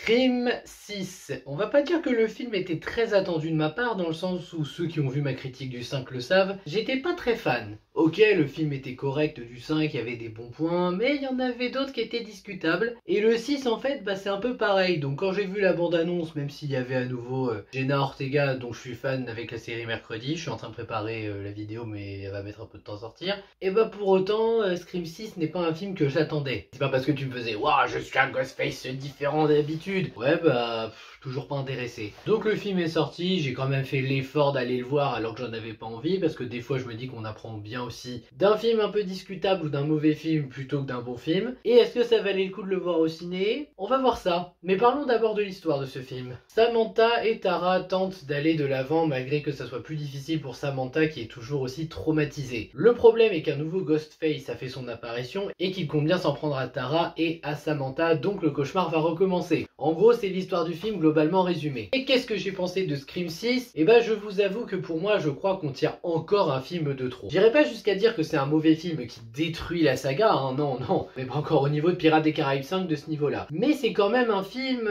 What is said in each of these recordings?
Scream 6. On va pas dire que le film était très attendu de ma part, dans le sens où ceux qui ont vu ma critique du 5 le savent, j'étais pas très fan. Ok, le film était correct du 5, il y avait des bons points, mais il y en avait d'autres qui étaient discutables. Et le 6 en fait, c'est un peu pareil. Donc quand j'ai vu la bande-annonce, même s'il y avait à nouveau Jenna Ortega, dont je suis fan avec la série Mercredi, je suis en train de préparer la vidéo, mais elle va mettre un peu de temps à sortir. Et bah pour autant, Scream 6 n'est pas un film que j'attendais. C'est pas parce que tu me faisais « Waouh, je suis un Ghostface différent d'habitude ». Ouais bah, toujours pas intéressé. Donc le film est sorti, j'ai quand même fait l'effort d'aller le voir alors que j'en avais pas envie, parce que des fois je me dis qu'on apprend bien aussi d'un film un peu discutable ou d'un mauvais film plutôt que d'un bon film. Et est-ce que ça valait le coup de le voir au ciné? On va voir ça. Mais parlons d'abord de l'histoire de ce film. Samantha et Tara tentent d'aller de l'avant malgré que ça soit plus difficile pour Samantha qui est toujours aussi traumatisée. Le problème est qu'un nouveau Ghostface a fait son apparition et qu'il compte bien s'en prendre à Tara et à Samantha, donc le cauchemar va recommencer. En gros, c'est l'histoire du film globalement résumée. Et qu'est-ce que j'ai pensé de Scream 6? Eh ben, je vous avoue que pour moi, je crois qu'on tire encore un film de trop. J'irai pas jusqu'à dire que c'est un mauvais film qui détruit la saga, hein, non, mais pas encore au niveau de Pirates des Caraïbes 5 de ce niveau-là. Mais c'est quand même un film,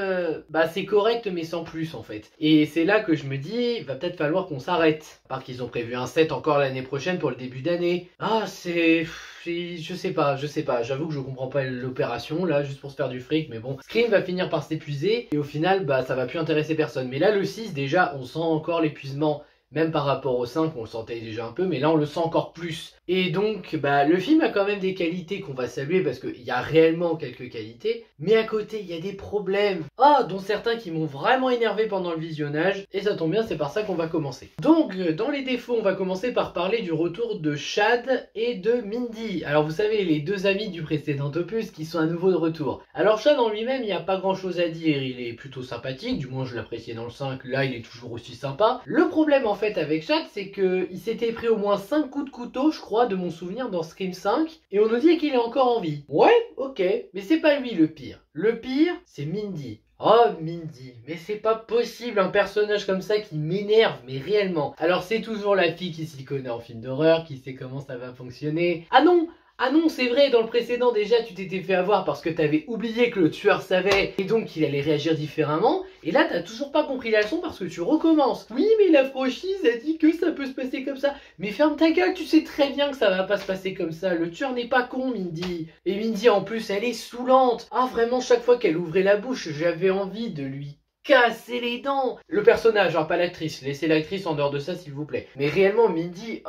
c'est correct mais sans plus en fait. Et c'est là que je me dis, va peut-être falloir qu'on s'arrête. À part qu'ils ont prévu un 7 encore l'année prochaine pour le début d'année. Ah, je sais pas, j'avoue que je comprends pas l'opération là, juste pour se faire du fric, mais bon. Scream va finir par s'épuiser, et au final, ça va plus intéresser personne. Mais là, le 6, déjà, on sent encore l'épuisement. Même par rapport au 5, on le sentait déjà un peu, mais là on le sent encore plus. Et donc, le film a quand même des qualités qu'on va saluer parce qu'il y a réellement quelques qualités, mais à côté, il y a des problèmes. Dont certains qui m'ont vraiment énervé pendant le visionnage, et ça tombe bien, c'est par ça qu'on va commencer. Donc, dans les défauts, on va commencer par parler du retour de Chad et de Mindy. Alors vous savez, les deux amis du précédent opus qui sont à nouveau de retour. Alors Chad en lui-même, il n'y a pas grand chose à dire, il est plutôt sympathique, du moins je l'appréciais dans le 5, là il est toujours aussi sympa. Le problème en fait avec Chad, c'est qu'il s'était pris au moins 5 coups de couteau, je crois, de mon souvenir dans Scream 5, et on nous dit qu'il est encore en vie. Ouais, ok, mais c'est pas lui le pire. Le pire, c'est Mindy. Oh Mindy, mais c'est pas possible un personnage comme ça qui m'énerve, mais réellement. Alors c'est toujours la fille qui s'y connaît en film d'horreur, qui sait comment ça va fonctionner. Ah non, c'est vrai, dans le précédent déjà tu t'étais fait avoir parce que t'avais oublié que le tueur savait et donc qu'il allait réagir différemment. Et là t'as toujours pas compris la leçon parce que tu recommences. Oui mais la franchise a dit que ça peut se passer comme ça. Mais ferme ta gueule, tu sais très bien que ça va pas se passer comme ça. Le tueur n'est pas con Mindy. Et Mindy en plus elle est saoulante. Ah vraiment chaque fois qu'elle ouvrait la bouche j'avais envie de lui casser les dents. Le personnage, pas l'actrice. Laissez l'actrice en dehors de ça s'il vous plaît. Mais réellement Mindy,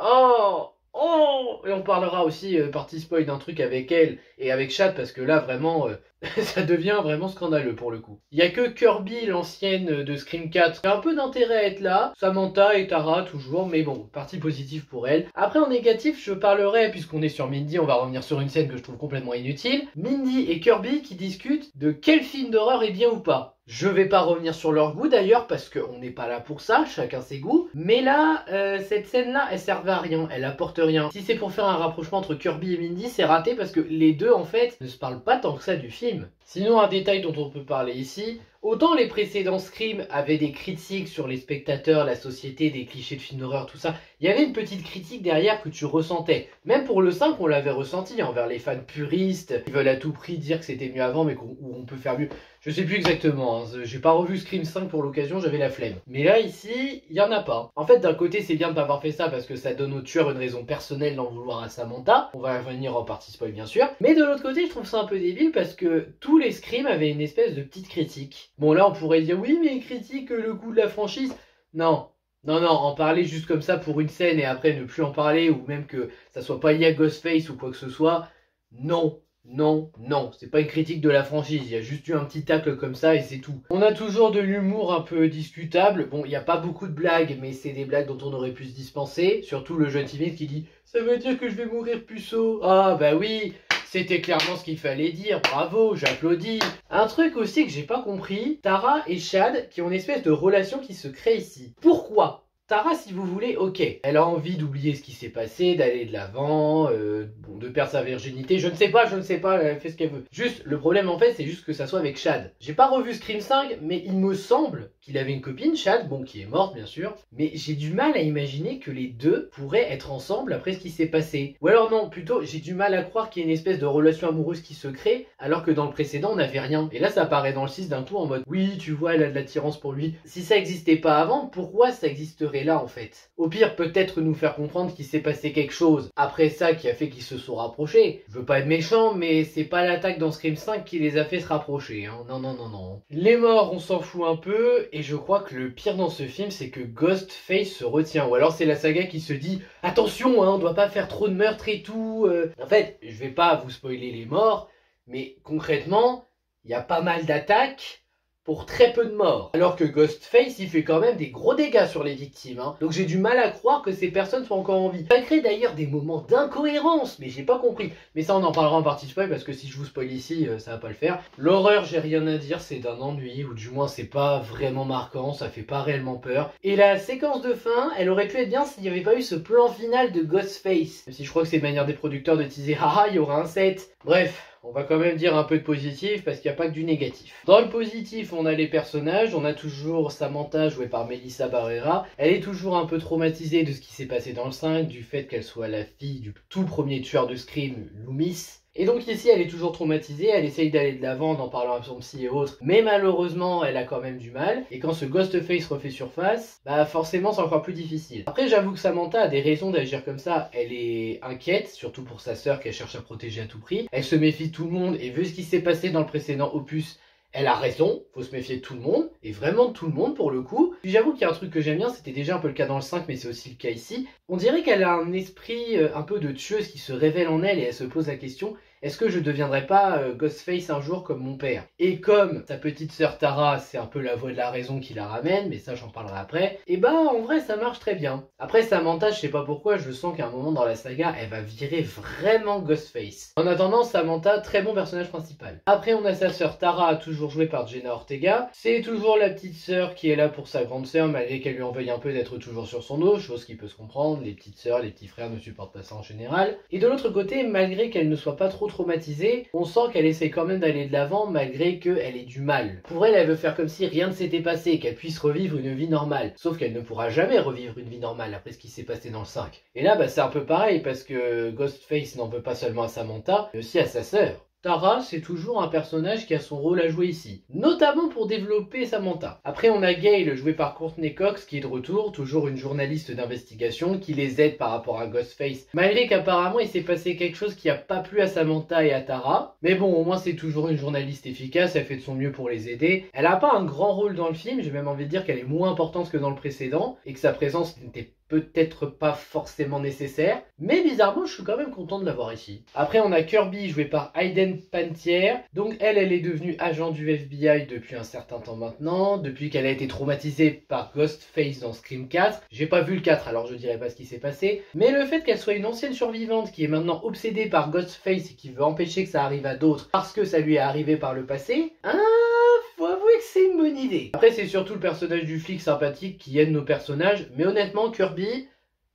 et on parlera aussi, partie spoil, d'un truc avec elle et avec Chad, parce que là, vraiment, ça devient vraiment scandaleux pour le coup. Il y a que Kirby, l'ancienne de Scream 4, qui a un peu d'intérêt à être là. Samantha et Tara, toujours, mais bon, partie positive pour elle. Après, en négatif, je parlerai, puisqu'on est sur Mindy, on va revenir sur une scène que je trouve complètement inutile. Mindy et Kirby qui discutent de quel film d'horreur est bien ou pas. Je vais pas revenir sur leur goût d'ailleurs parce qu'on n'est pas là pour ça, chacun ses goûts. Mais là, cette scène-là, elle servait à rien, elle apporte rien. Si c'est pour faire un rapprochement entre Kirby et Mindy, c'est raté parce que les deux en fait ne se parlent pas tant que ça du film. Sinon, un détail dont on peut parler ici, autant les précédents Scream avaient des critiques sur les spectateurs, la société, des clichés de films d'horreur, tout ça, il y avait une petite critique derrière que tu ressentais. Même pour le 5, on l'avait ressenti envers les fans puristes qui veulent à tout prix dire que c'était mieux avant mais où on peut faire mieux. Je sais plus exactement, j'ai pas revu Scream 5 pour l'occasion, j'avais la flemme. Mais là, ici, il y en a pas. En fait, d'un côté, c'est bien de pas avoir fait ça parce que ça donne au tueur une raison personnelle d'en vouloir à Samantha. On va revenir en partie spoil, bien sûr. Mais de l'autre côté, je trouve ça un peu débile parce que tous les Scream avaient une espèce de petite critique. Bon, là, on pourrait dire, oui, mais ils critiquent le goût de la franchise. Non, en parler juste comme ça pour une scène et après ne plus en parler ou même que ça soit pas lié à Ghostface ou quoi que ce soit, non, c'est pas une critique de la franchise, il y a juste eu un petit tacle comme ça et c'est tout. On a toujours de l'humour un peu discutable, bon il n'y a pas beaucoup de blagues mais c'est des blagues dont on aurait pu se dispenser, surtout le jeune timide qui dit « ça veut dire que je vais mourir puceau ». Ah bah oui, c'était clairement ce qu'il fallait dire, bravo, j'applaudis. Un truc aussi que j'ai pas compris, Tara et Chad qui ont une espèce de relation qui se crée ici. Pourquoi Tara, si vous voulez, ok. Elle a envie d'oublier ce qui s'est passé, d'aller de l'avant, de perdre sa virginité. Je ne sais pas, elle fait ce qu'elle veut. Juste, le problème en fait, c'est juste que ça soit avec Chad. J'ai pas revu Scream 5, mais il me semble qu'il avait une copine, Chad, bon, qui est morte bien sûr. Mais j'ai du mal à imaginer que les deux pourraient être ensemble après ce qui s'est passé. Ou alors non, plutôt, j'ai du mal à croire qu'il y ait une espèce de relation amoureuse qui se crée, alors que dans le précédent, on n'avait rien. Et là, ça apparaît dans le 6 d'un coup en mode, oui, tu vois, elle a de l'attirance pour lui. Si ça existait pas avant, pourquoi ça existerait là en fait? Au pire, peut-être nous faire comprendre qu'il s'est passé quelque chose après ça qui a fait qu'ils se sont rapprochés. Je veux pas être méchant, mais c'est pas l'attaque dans Scream 5 qui les a fait se rapprocher, hein. Non, non, non, non. Les morts, on s'en fout un peu, et je crois que le pire dans ce film, c'est que Ghostface se retient. Ou alors c'est la saga qui se dit, attention, hein, on doit pas faire trop de meurtres et tout. En fait, je vais pas vous spoiler les morts, mais concrètement, il y a pas mal d'attaques pour très peu de morts. Alors que Ghostface, il fait quand même des gros dégâts sur les victimes, hein. Donc j'ai du mal à croire que ces personnes soient encore en vie. Ça crée d'ailleurs des moments d'incohérence, mais j'ai pas compris. Mais ça, on en parlera en partie spoil, parce que si je vous spoil ici, ça va pas le faire. L'horreur, j'ai rien à dire, c'est d'un ennui, ou du moins c'est pas vraiment marquant, ça fait pas réellement peur. Et la séquence de fin, elle aurait pu être bien s'il n'y avait pas eu ce plan final de Ghostface. Même si je crois que c'est une manière des producteurs de teaser, haha, il y aura un set. Bref. On va quand même dire un peu de positif parce qu'il n'y a pas que du négatif. Dans le positif, on a les personnages. On a toujours Samantha jouée par Melissa Barrera. Elle est toujours un peu traumatisée de ce qui s'est passé dans le 5, du fait qu'elle soit la fille du tout premier tueur de Scream, Loomis. Et donc ici, elle est toujours traumatisée, elle essaye d'aller de l'avant en parlant à son psy et autres, mais malheureusement, elle a quand même du mal, et quand ce Ghostface refait surface, bah forcément c'est encore plus difficile. Après, j'avoue que Samantha a des raisons d'agir comme ça, elle est inquiète, surtout pour sa sœur qu'elle cherche à protéger à tout prix, elle se méfie de tout le monde, et vu ce qui s'est passé dans le précédent opus, elle a raison, faut se méfier de tout le monde, et vraiment de tout le monde pour le coup. Puis j'avoue qu'il y a un truc que j'aime bien, c'était déjà un peu le cas dans le 5, mais c'est aussi le cas ici. On dirait qu'elle a un esprit un peu de tueuse qui se révèle en elle, et elle se pose la question, est-ce que je deviendrai pas Ghostface un jour comme mon père? Et comme sa petite sœur Tara, c'est un peu la voix de la raison qui la ramène, mais ça j'en parlerai après, et bah en vrai ça marche très bien. Après Samantha, je sais pas pourquoi, je sens qu'à un moment dans la saga, elle va virer vraiment Ghostface. En attendant, Samantha, très bon personnage principal. Après on a sa sœur Tara, toujours jouée par Jenna Ortega. C'est toujours la petite sœur qui est là pour sa grande sœur, malgré qu'elle lui en veuille un peu d'être toujours sur son dos, chose qui peut se comprendre, les petites sœurs, les petits frères ne supportent pas ça en général. Et de l'autre côté, malgré qu'elle ne soit pas trop traumatisée, on sent qu'elle essaie quand même d'aller de l'avant malgré qu'elle ait du mal. Pour elle, elle veut faire comme si rien ne s'était passé, qu'elle puisse revivre une vie normale. Sauf qu'elle ne pourra jamais revivre une vie normale après ce qui s'est passé dans le 5. Et là, bah, c'est un peu pareil parce que Ghostface n'en veut pas seulement à Samantha, mais aussi à sa sœur. Tara, c'est toujours un personnage qui a son rôle à jouer ici, notamment pour développer Samantha. Après, on a Gail, jouée par Courtney Cox, qui est de retour, toujours une journaliste d'investigation, qui les aide par rapport à Ghostface, malgré qu'apparemment il s'est passé quelque chose qui a pas plu à Samantha et à Tara. Mais bon, au moins c'est toujours une journaliste efficace, elle fait de son mieux pour les aider. Elle a pas un grand rôle dans le film, j'ai même envie de dire qu'elle est moins importante que dans le précédent, et que sa présence n'était peut-être pas forcément nécessaire, mais bizarrement je suis quand même content de l'avoir ici. Après on a Kirby joué par Hayden Panettiere, donc elle est devenue agent du FBI depuis un certain temps maintenant, depuis qu'elle a été traumatisée par Ghostface dans Scream 4. J'ai pas vu le 4 alors je dirais pas ce qui s'est passé, mais le fait qu'elle soit une ancienne survivante qui est maintenant obsédée par Ghostface et qui veut empêcher que ça arrive à d'autres parce que ça lui est arrivé par le passé, faut avouer que c'est une bonne idée. Après, c'est surtout le personnage du flic sympathique qui aide nos personnages, mais honnêtement, Kirby,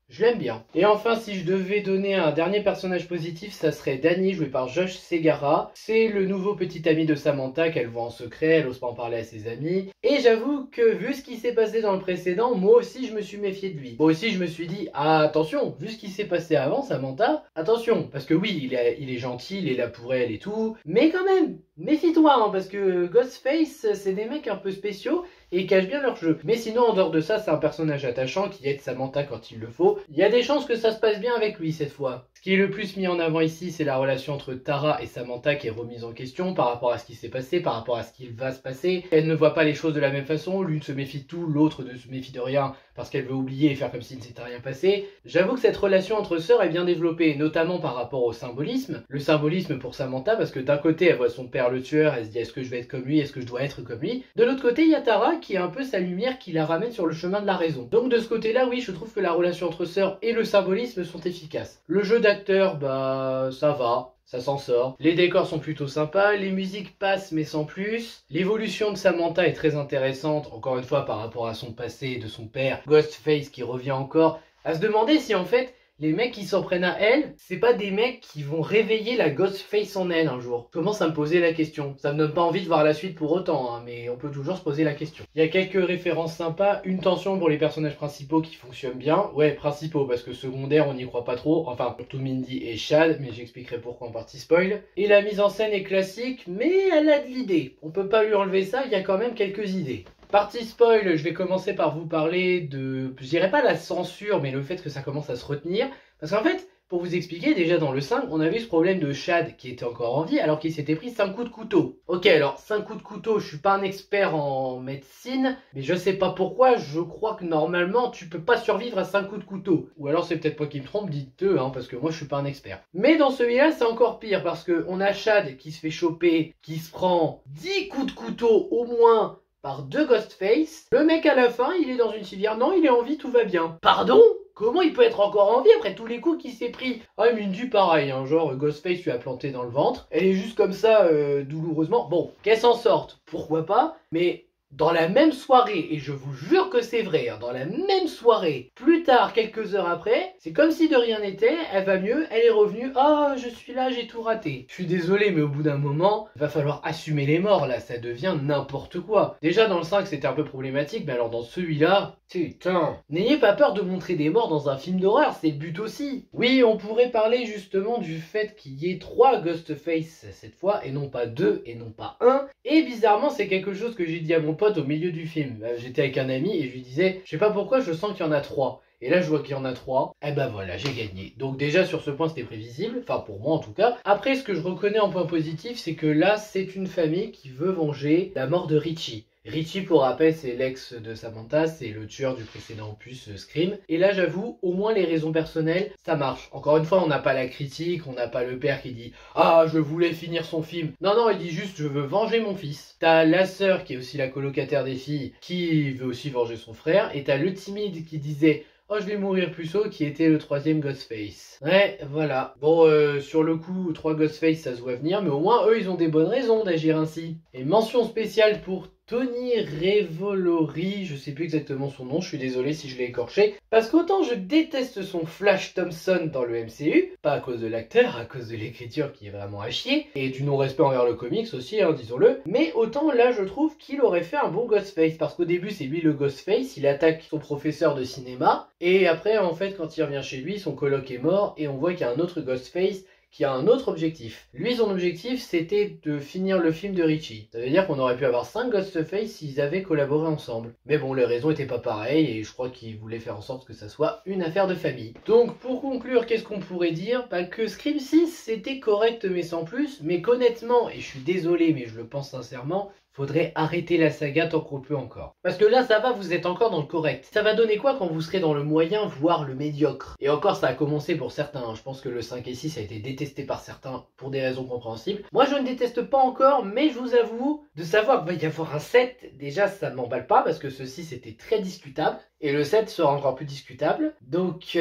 je l'aime bien. Et enfin, si je devais donner un dernier personnage positif, ça serait Danny, joué par Josh Segarra. C'est le nouveau petit ami de Samantha qu'elle voit en secret, elle ose pas en parler à ses amis. Et j'avoue que vu ce qui s'est passé dans le précédent, moi aussi je me suis méfié de lui. Moi aussi je me suis dit, ah, attention, vu ce qui s'est passé avant, Samantha, attention. Parce que oui, il est gentil, il est là pour elle et tout, mais quand même, méfie-toi, hein, parce que Ghostface, c'est des mecs un peu spéciaux et ils cachent bien leur jeu. Mais sinon, en dehors de ça, c'est un personnage attachant qui aide Samantha quand il le faut. Il y a des chances que ça se passe bien avec lui cette fois. Ce qui est le plus mis en avant ici, c'est la relation entre Tara et Samantha qui est remise en question par rapport à ce qui s'est passé, par rapport à ce qu'il va se passer. Elle ne voit pas les choses de la même façon, l'une se méfie de tout, l'autre ne se méfie de rien parce qu'elle veut oublier et faire comme s'il ne s'était rien passé. J'avoue que cette relation entre sœurs est bien développée, notamment par rapport au symbolisme. Le symbolisme pour Samantha, parce que d'un côté, elle voit son père le tueur, elle se dit est-ce que je vais être comme lui, est-ce que je dois être comme lui. De l'autre côté, il y a Tara qui est un peu sa lumière qui la ramène sur le chemin de la raison. Donc de ce côté-là, oui, je trouve que la relation entre sœurs et le symbolisme sont efficaces. Le jeu d'acteur, bah ça va. ça s'en sort. Les décors sont plutôt sympas, les musiques passent mais sans plus. L'évolution de Samantha est très intéressante, encore une fois par rapport à son passé et de son père, Ghostface qui revient encore, à se demander si en fait les mecs qui s'en prennent à elle, c'est pas des mecs qui vont réveiller la Ghostface en elle un jour. Je commence à me poser la question. Ça me donne pas envie de voir la suite pour autant, hein, mais on peut toujours se poser la question. Il y a quelques références sympas, une tension pour les personnages principaux qui fonctionnent bien. Ouais, principaux, parce que secondaires, on n'y croit pas trop. Enfin, surtout Mindy et Chad, mais j'expliquerai pourquoi en partie spoil. Et la mise en scène est classique, mais elle a de l'idée. On peut pas lui enlever ça, il y a quand même quelques idées. Partie spoil, je vais commencer par vous parler de, je dirais pas la censure, mais le fait que ça commence à se retenir. Parce qu'en fait, pour vous expliquer, déjà dans le 5, on avait ce problème de Chad qui était encore en vie alors qu'il s'était pris 5 coups de couteau. Ok, alors 5 coups de couteau, je suis pas un expert en médecine, mais je sais pas pourquoi, je crois que normalement tu peux pas survivre à 5 coups de couteau. Ou alors c'est peut-être moi qui me trompe, dites-le, hein, parce que moi je suis pas un expert. Mais dans celui-là, c'est encore pire parce qu'on a Chad qui se fait choper, qui se prend 10 coups de couteau au moins par 2 Ghostface. Le mec à la fin, il est dans une civière. Non, il est en vie, tout va bien. Pardon ? Comment il peut être encore en vie après tous les coups qu'il s'est pris? Ah, Mindy, pareil, hein, genre Ghostface lui a planté dans le ventre. Elle est juste comme ça, douloureusement. Bon, qu'elle s'en sorte, pourquoi pas, mais dans la même soirée, et je vous jure que c'est vrai, hein, dans la même soirée, plus tard, quelques heures après, c'est comme si de rien n'était, elle va mieux, elle est revenue, ah, je suis là, j'ai tout raté. Je suis désolé, mais au bout d'un moment, il va falloir assumer les morts, là, ça devient n'importe quoi. Déjà, dans le 5, c'était un peu problématique, mais alors dans celui-là, putain. N'ayez pas peur de montrer des morts dans un film d'horreur, c'est le but aussi. Oui, on pourrait parler justement du fait qu'il y ait 3 Ghostface cette fois, et non pas 2, et non pas 1. Et bizarrement, c'est quelque chose que j'ai dit à mon pote au milieu du film. J'étais avec un ami et je lui disais, je sais pas pourquoi, je sens qu'il y en a 3. Et là, je vois qu'il y en a 3. Et ben voilà, j'ai gagné. Donc déjà, sur ce point, c'était prévisible. Enfin, pour moi, en tout cas. Après, ce que je reconnais en point positif, c'est que là, c'est une famille qui veut venger la mort de Richie. Richie, pour rappel, c'est l'ex de Samantha, c'est le tueur du précédent opus Scream. Et là, j'avoue, au moins les raisons personnelles, ça marche. Encore une fois, on n'a pas la critique, on n'a pas le père qui dit « Ah, je voulais finir son film ». Non, non, il dit juste « Je veux venger mon fils ». T'as la sœur, qui est aussi la colocataire des filles, qui veut aussi venger son frère. Et t'as le timide qui disait « Oh, je vais mourir plus tôt », qui était le 3e Ghostface. Ouais, voilà. Bon, sur le coup, 3 Ghostface, ça se voit venir, mais au moins, eux, ils ont des bonnes raisons d'agir ainsi. Et mention spéciale pour Tony Revolori, je sais plus exactement son nom, je suis désolé si je l'ai écorché, parce qu'autant je déteste son Flash Thompson dans le MCU, pas à cause de l'acteur, à cause de l'écriture qui est vraiment à chier, et du non-respect envers le comics aussi, hein, disons-le, mais autant là je trouve qu'il aurait fait un bon Ghostface, parce qu'au début c'est lui le Ghostface, il attaque son professeur de cinéma, et après en fait quand il revient chez lui, son coloc est mort, et on voit qu'il y a un autre Ghostface qui a un autre objectif. Lui, son objectif, c'était de finir le film de Richie. Ça veut dire qu'on aurait pu avoir 5 Ghostface s'ils avaient collaboré ensemble. Mais bon, les raisons étaient pas pareilles et je crois qu'il voulait faire en sorte que ça soit une affaire de famille. Donc, pour conclure, qu'est-ce qu'on pourrait dire? Bah, que Scream 6, c'était correct mais sans plus, mais qu'honnêtement, et je suis désolé mais je le pense sincèrement, faudrait arrêter la saga tant qu'on peut encore. Parce que là, ça va, vous êtes encore dans le correct. Ça va donner quoi quand vous serez dans le moyen, voire le médiocre? Et encore, ça a commencé pour certains. Je pense que le 5 et 6 a été détesté par certains pour des raisons compréhensibles. Moi, je ne déteste pas encore, mais je vous avoue, de savoir qu'il va y avoir un 7, déjà, ça ne m'emballe pas, parce que ce 6 était très discutable. Et le 7 sera encore plus discutable. Donc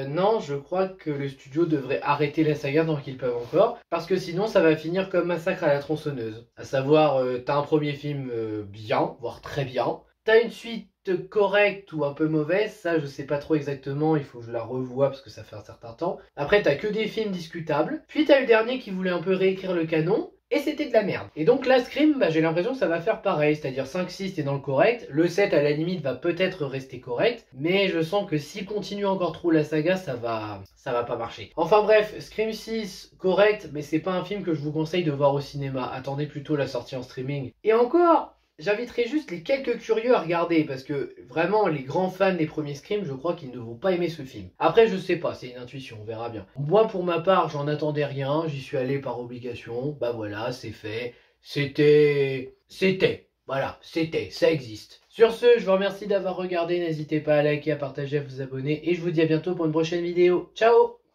non, je crois que le studio devrait arrêter la saga tant qu'ils peuvent encore. Parce que sinon ça va finir comme Massacre à la tronçonneuse. À savoir, t'as un premier film bien, voire très bien. T'as une suite correcte ou un peu mauvaise, ça je sais pas trop exactement, il faut que je la revoie parce que ça fait un certain temps. Après t'as que des films discutables. Puis t'as le dernier qui voulait un peu réécrire le canon. Et c'était de la merde. Et donc là, Scream, bah, j'ai l'impression que ça va faire pareil. C'est-à-dire 5-6, t'es dans le correct. Le 7, à la limite, va peut-être rester correct. Mais je sens que s'il continue encore trop la saga, ça va pas marcher. Enfin bref, Scream 6, correct. Mais c'est pas un film que je vous conseille de voir au cinéma. Attendez plutôt la sortie en streaming. Et encore, j'inviterai juste les quelques curieux à regarder, parce que vraiment, les grands fans des premiers Scream, je crois qu'ils ne vont pas aimer ce film. Après, je sais pas, c'est une intuition, on verra bien. Moi, pour ma part, j'en attendais rien, j'y suis allé par obligation, bah voilà, c'est fait. Voilà, ça existe. Sur ce, je vous remercie d'avoir regardé, n'hésitez pas à liker, à partager, à vous abonner, et je vous dis à bientôt pour une prochaine vidéo. Ciao!